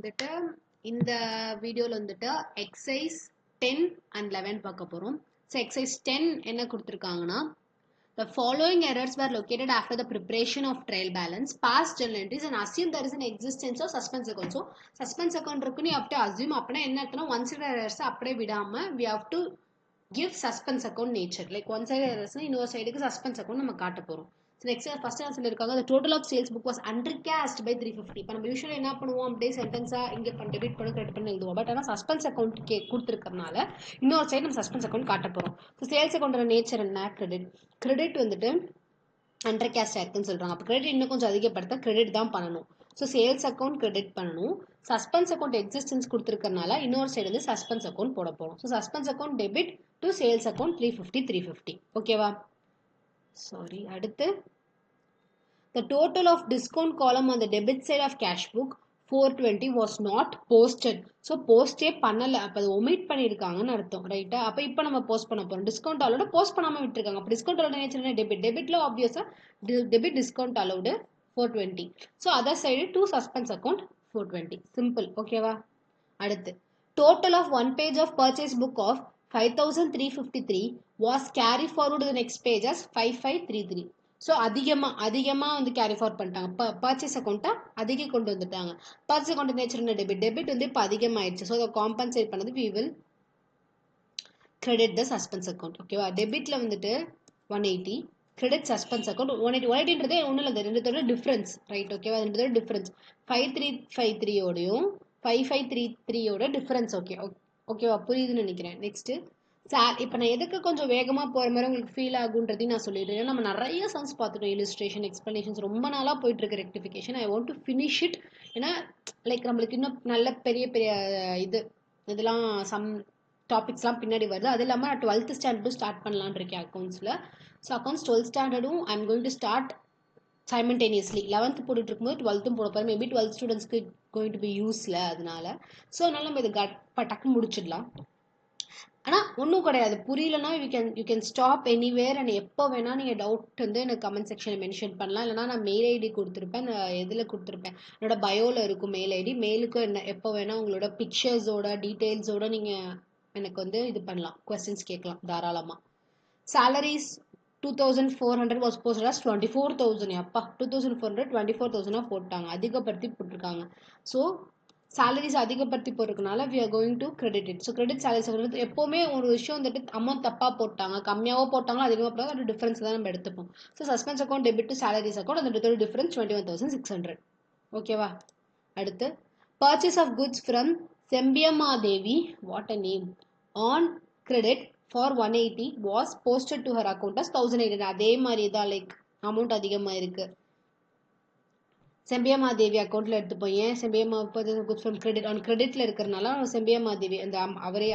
வந்துட்டு இந்த வீடியோல வந்துட்டு எக்ஸசைஸ் 10 and 11 பார்க்க போறோம். ஸோ எக்ஸசைஸ் 10 என்ன கொடுத்துருக்காங்கன்னா, the following errors were located after the preparation of trial balance, past journal entries and assume there is an existence of suspense account. So suspense account இருக்குன்னு you have to assume. அப்படின்னா என்ன அர்த்தம்னா one side errors அப்படியே விடாம we have to give suspense account nature. Like one side errors இன்னொரு சைடுக்கு suspense account நம்ம காட்ட போறோம். So next first என்ன சொல்லிருக்காங்க, the total of sales book was undercast by 350. இப்போ நம்ம யூசுவலி என்ன பண்ணுவோம், அப்படியே சென்டென்ஸா இங்க டெபிட் பண்ணி கிரெடிட் பண்ணி எழுதுவோம். பட் ஆனால் சஸ்பென்ஸ் அக்கௌண்ட் கொடுத்துருக்கறனால இன்னொரு சைடு நம்ம சஸ்பென்ஸ் அக்கௌண்ட் காட்ட போறோம். ஸோ சேல்ஸ் அக்கௌண்டோட நேச்சர் என்ன, கிரெடிட் வந்துட்டு அண்டர் கேஸ்ட் ஆயிருக்குன்னு சொல்றாங்க. அப்போ கிரெடிட் இன்னும் கொஞ்சம் அதிகப்படுத்த கிரெடிட் தான் பண்ணணும். ஸோ சேல்ஸ் அக்கௌண்ட் கிரெடிட் பண்ணணும். சஸ்பென்ஸ் அக்கௌண்ட் எக்ஸிஸ்டன்ஸ் கொடுத்துருக்கறனால இன்னொரு சைடு வந்து சஸ்பென்ஸ் அக்கௌண்ட் போட போறோம். So suspense account debit to sales account 350 ஓகேவா. சாரி, அடுத்து the total of discount column on the debit side of cash book 420 was not posted. So போஸ்டே பண்ணலை, அப்போ அதை ஒமிட் பண்ணியிருக்காங்கன்னு அர்த்தம், ரைட்டா. அப்போ இப்போ நம்ம போஸ்ட் பண்ண போகிறோம். டிஸ்கவுண்ட் அலோட போஸ்ட் பண்ணாமல் விட்டுருக்காங்க. அப்போ டிஸ்கவுண்ட் அலோட நேச்சர் டெபிட்டில் ஆப்வியஸாக debit discount allowed 420. So other side to suspense account 420. Simple, ஓகேவா. அடுத்து total of one page of purchase book of 5353 was carry forward to the next page as 5533. So அதிகமாக வந்து carry forward பண்ணிட்டாங்க. Purchase அக்கௌண்ட்டை அதிகம் கொண்டு வந்துட்டாங்க. பர்ச்சேஸ் அக்கௌண்ட் நேச்சர் என்ன, டெபிட் வந்து இப்போ அதிகமாகிடுச்சு. ஸோ அதை காம்பன்சேட் பண்ணது we will credit the suspense account, ஓகேவா. டெபிட்டில் வந்துட்டு 180, கிரெடிட் சஸ்பென்ஸ் அக்கௌண்ட் 180ன்றதே ஒன்றும் இல்லை, ரெண்டுத்தோட டிஃப்ரென்ஸ், ரைட், ஓகேவா. ரெண்டுத்தோட டிஃப்ரென்ஸ் 5353யோடையும் 5533யோட டிஃப்ரென்ஸ், ஓகேவா, புரியுதுன்னு நினைக்கிறேன். நெக்ஸ்ட்டு இப்போ நான் எதுக்கு கொஞ்சம் வேகமாக போகிற மாதிரி உங்களுக்கு ஃபீல் ஆகுன்றதையும் நான் சொல்லிடுறேன். நம்ம நிறைய சம்ஸ் பார்த்துட்டோம், இல்லுஸ்ட்ரேஷன், எக்ஸ்பிளனேஷன்ஸ் ரொம்ப நாளாக போயிட்டுருக்கு. Rectification I want to finish it. ஏன்னா லைக் நம்மளுக்கு இன்னும் நல்ல பெரிய இதெல்லாம் சம் டாபிக்ஸ்லாம் பின்னாடி வருது. அது இல்லாமல் நான் 12th ஸ்டாண்டர்டும் ஸ்டார்ட் பண்ணலான்னு இருக்கேன் அக்கௌண்ட்ஸில். ஸோ அக்கௌண்ட்ஸ் 12th ஸ்டாண்டர்டும் I am going to start simultaneously. 11th போட்டுட்டு இருக்கும்போது 12th போட போகிறேன். மேபி 12th ஸ்டூடெண்ட்ஸ்க்கு கோயிங் டு பி யூஸில், அதனால நம்ம இதை டக்குன்னு முடிச்சிடலாம். ஆனால் ஒன்றும் கிடையாது, புரியலன்னா you can stop anywhere and எப்போ வேணால் நீங்கள் டவுட் வந்து எனக்கு கமெண்ட் செக்ஷனில் மென்ஷன் பண்ணலாம். இல்லைனா நான் மெயில் ஐடி கொடுத்துருப்பேன், நான் எதில் கொடுத்துருப்பேன், என்னோட பயோவில் இருக்கும் மெயில் ஐடி. மெயிலுக்கும் என்ன எப்போ வேணால் உங்களோட பிக்சர்ஸோட டீட்டெயில்ஸோடு நீங்கள் எனக்கு வந்து இது பண்ணலாம், கொஸ்டின்ஸ் கேட்கலாம் தாராளமாக. Salaries 2400 was posted as 24,000. அப்பா 2400 24,000 போட்டாங்க, அதிகப்படுத்தி போட்டிருக்காங்க. ஸோ சாலரிஸ் அதிகப்படுத்தி போட்டிருக்கனால we are going to credit it. So credit salaries எப்போவுமே ஒரு விஷயம் வந்துட்டு அமௌண்ட் தப்பாக போட்டாங்க, கம்மியாகவோ போட்டாங்களோ அதிகமாக போட்டாங்க, அதோட டிஃப்ரென்ஸ் தான் நம்ம எடுத்துப்போம். So suspense account debit to salaries account அதோட டிஃப்ரென்ஸ் 21,600, ஓகேவா. அடுத்து purchase of goods from Sembiyamma Devi, what a name, on credit for 180 was posted to her account as 1800. அதே மாதிரி தான், லைக் அமௌண்ட் அதிகமாக இருக்குது. செம்பியம்மா தேவி அக்கௌண்ட்டில் எடுத்துப்போம். ஏன் செம்பியம்மா குட்ஸ் ஃப்ரம் கிரெடிட் ஆன் கிரெடிட்டில் இருக்கிறனால செம்பியம்மா தேவி அந்த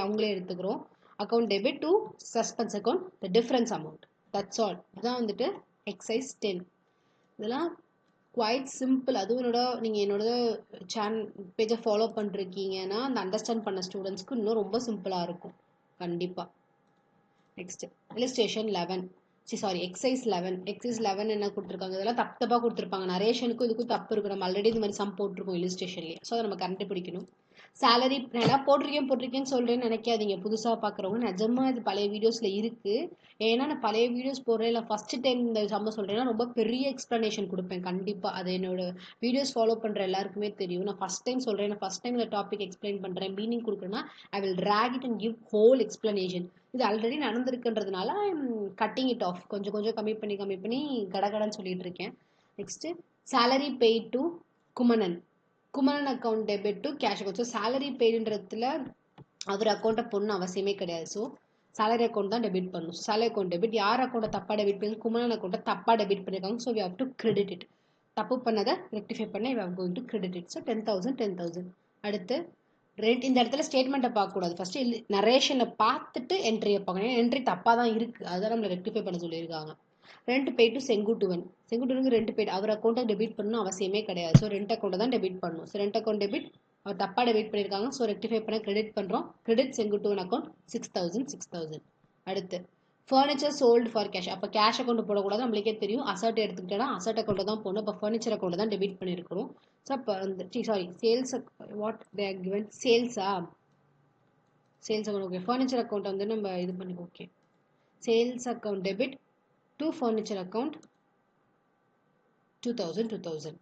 அவங்களே எடுத்துக்கிறோம். Account debit to suspense account the difference amount, that's all. இதுதான் வந்துட்டு எக்ஸசைஸ் 10. இதெல்லாம் குவைட் சிம்பிள். அதுவும் நீங்கள் என்னோட பேஜை ஃபாலோ பண்ணிருக்கீங்கன்னா அந்த அண்டர்ஸ்டாண்ட் பண்ண ஸ்டூடெண்ட்ஸ்க்கு இன்னும் ரொம்ப சிம்பிளாக இருக்கும் கண்டிப்பாக. Next illustration 11, exercise 11. எக்ஸசைஸ் 11 என்ன கொடுத்துருக்காங்க, இதெல்லாம் தப்பாக கொடுத்துருப்பாங்க. நரேஷனுக்கும் இதுக்கும் தப்பு இருக்கு. நம்ம ஆல்ரெடி இந்த மாதிரி சம் போட்டிருக்கோம் இல்லஸ்ட்ரேஷன்லேயே. ஸோ அதை நம்ம கண்டுபிடிக்கணும். சேலரி நல்லா போட்டிருக்கேன்னு சொல்கிறேன்னு நினைக்காதீங்க புதுசாக பார்க்குறவங்க. நிஜமாக இது பழைய வீடியோஸில் இருக்குது. ஏன்னா நான் பழைய வீடியோஸ் போடுறேன், இல்லை ஃபஸ்ட்டு டைம் இந்த சம்ம சொல்கிறேன்னா ரொம்ப பெரிய எக்ஸ்ப்ளனேஷன் கொடுப்பேன் கண்டிப்பாக. அது என்னோட வீடியோஸ் ஃபாலோ பண்ணுற எல்லாருக்குமே தெரியும். நான் ஃபஸ்ட் டைம் சொல்கிறேன், நான் ஃபஸ்ட் டைம் இந்த டாபிக் எக்ஸ்பிளைன் பண்ணுறேன், மீனிங் கொடுக்குறேன்னா I will track it and give whole explanation. இது ஆல்ரெடி நடந்திருக்குன்றதுனால கட்டிங் இட் ஆஃப், கொஞ்சம் கொஞ்சம் கம்மி பண்ணி கடகடன்னு சொல்லிட்டு இருக்கேன். Next salary paid to Kumanan account debit to cash account. So salary பெய்டுன்றதுல அவர் அக்கௌண்ட்டை போடணும் அவசியமே கிடையாது. ஸோ சேலரி அக்கௌண்ட் தான் டெபிட் பண்ணணும். சேலரி அக்கௌண்ட் டெபிட் யார் அக்கௌண்ட்டை தப்பாக டெபிட் பண்ணி, குமணன் அக்கௌண்ட்டை தப்பாக டெபிட் பண்ணியிருக்காங்க. So we have to credit it. தப்பு பண்ணதை ரெக்டிஃபை பண்ண we have going to credit it. So 10,000. அடுத்து ரெண்ட். இந்த இடத்துல ஸ்டேட்மெண்ட்டை பார்க்கக்கூடாது, ஃபஸ்ட்டு நரேஷனை பார்த்துட்டு என்ட்ரியை பார்க்கணும். என்ட்ரி தப்பாக தான் இருக்குது, அதுதான் நம்மளை ரெக்டிஃபை பண்ண சொல்லியிருக்காங்க. ரெண்ட் பே டு செங்குட்டுவனுக்கு ரெண்ட் பே, அவர் அக்கௌண்ட்டை டெபிட் பண்ணணும் அவசியமே கிடையாது. ஸோ ரெண்ட் அக்கௌண்ட்டை தான் டெபிட் பண்ணணும். ஸோ ரெண்ட் அக்கௌண்ட் டெபிட், அவர் தப்பாக டெபிட் பண்ணியிருக்காங்க. ஸோ ரெக்டிஃபை பண்ண கிரெடிட் பண்ணுறோம். Credit Senguttuvan account 6,000. அடுத்து ஃபர்னிச்சர் சோல்டு ஃபார் கேஷ். அப்போ கேஷ் அக்கௌண்ட் போடக்கூடாது, நம்மளுக்கே தெரியும். அசட் எடுத்துக்கிட்டோன்னா அசட் அக்கௌண்ட் தான் போடணும். இப்போ ஃபர்னிச்சர் அக்கௌண்ட் தான் டெபிட் பண்ணியிருக்கிறோம். ஸோ அப்போ வந்து sorry sales what they are given சேல்ஸா sales account okay. Furniture account வந்து நம்ம இது பண்ணி okay. Sales account debit to furniture account 2000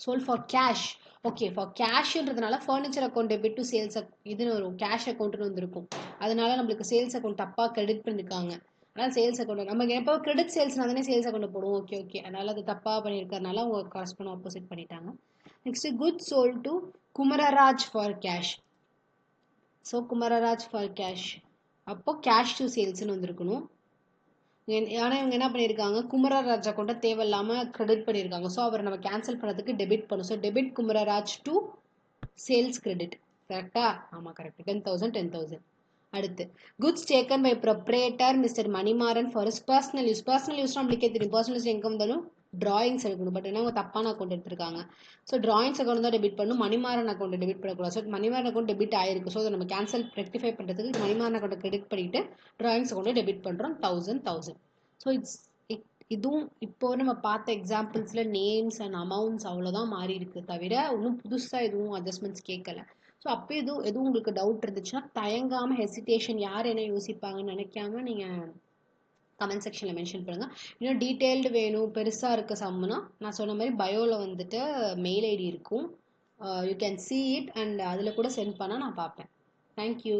sold for cash. Okay for கேஷ்ன்றதுனால furniture account debit to sales இதுன்னு வரும், கேஷ் அக்கௌண்ட்னு வந்திருக்கும். அதனால நம்மளுக்கு சேல்ஸ் அக்கௌண்ட் தப்பாக கிரெடிட் பண்ணியிருக்காங்க. அதனால சேல்ஸ் அக்கௌண்ட் நம்ம எப்போ கிரெடிட் சேல்ஸ்னா தானே சேல்ஸ் அக்கௌண்ட் போடுவோம். ஓகே ஓகே, அதனால அது தப்பாக பண்ணியிருக்கறனால அவங்க கரஸ்பாண்ட் ஆப்போசிட் பண்ணிட்டாங்க. Next good sold to Kumararaj for cash. So Kumararaj for cash அப்போ கேஷ் டு சேல்ஸ்னு வந்திருக்கணும். ஆனால் இவங்க என்ன பண்ணியிருக்காங்க, குமரராஜ் அக்கௌண்ட்டை தேவையில்லாமல் கிரெடிட் பண்ணியிருக்காங்க. ஸோ அவரை நம்ம கேன்சல் பண்ணுறதுக்கு டெபிட் பண்ணும். So debit Kumararaj to sales credit. கரெக்டா? ஆமாம் கரெக்ட். 10,000. அடுத்து goods taken by proprietor mister Manimaran for is personal use. Personal use நம்மளுக்கே தெரியும். பர்சனல் யூஸ் எங்கே வந்தாலும் டிராயிங்ஸ் எடுக்கணும். பட் என்ன அவங்க தப்பான அக்கௌண்ட் எடுத்திருக்காங்க. ஸோ டிராயிங்ஸ் அக்கௌண்ட் தான் டெபிட் பண்ணும், மணிமாறன் அக்கௌண்ட் டெபிட் பண்ணக்கூடாது. ஸோ மணிமாறன் அக்கௌண்ட் டெபிட் ஆயிருக்கு. ஸோ அதை நம்ம கேன்சல் ரெக்டிஃபை பண்ணுறதுக்கு மணிமாறன் அக்கௌண்ட் கிரெடிட் பண்ணிட்டு டிராயிங்ஸ் அக்கௌண்ட்டை டெபிட் பண்ணுறோம் 1000. ஸோ இதுவும் இப்போ நம்ம பார்த்த எக்ஸாம்பிள்ஸில் நேம்ஸ் அண்ட் அமௌண்ட்ஸ் அவ்வளோதான் மாறி இருக்கு, தவிர இன்னும் புதுசாக எதுவும் அட்ஜஸ்ட்மெண்ட்ஸ் கேட்கல. ஸோ அப்போ எதுவும் உங்களுக்கு டவுட் இருந்துச்சுன்னா தயங்காமல் ஹெசிடேஷன் யார் என்ன யோசிப்பாங்கன்னு நினைக்காம நீங்கள் கமெண்ட் செக்ஷனில் மென்ஷன் பண்ணுங்கள். இன்னும் டீட்டெயில்டு வேணும், பெருசாக இருக்க சம்முனா நான் சொன்ன மாதிரி பயோவில் வந்துட்டு மெயில் ஐடி இருக்கும், you can see it and அதில் கூட சென்ட் பண்ணால் நான் பார்ப்பேன். தேங்க்யூ.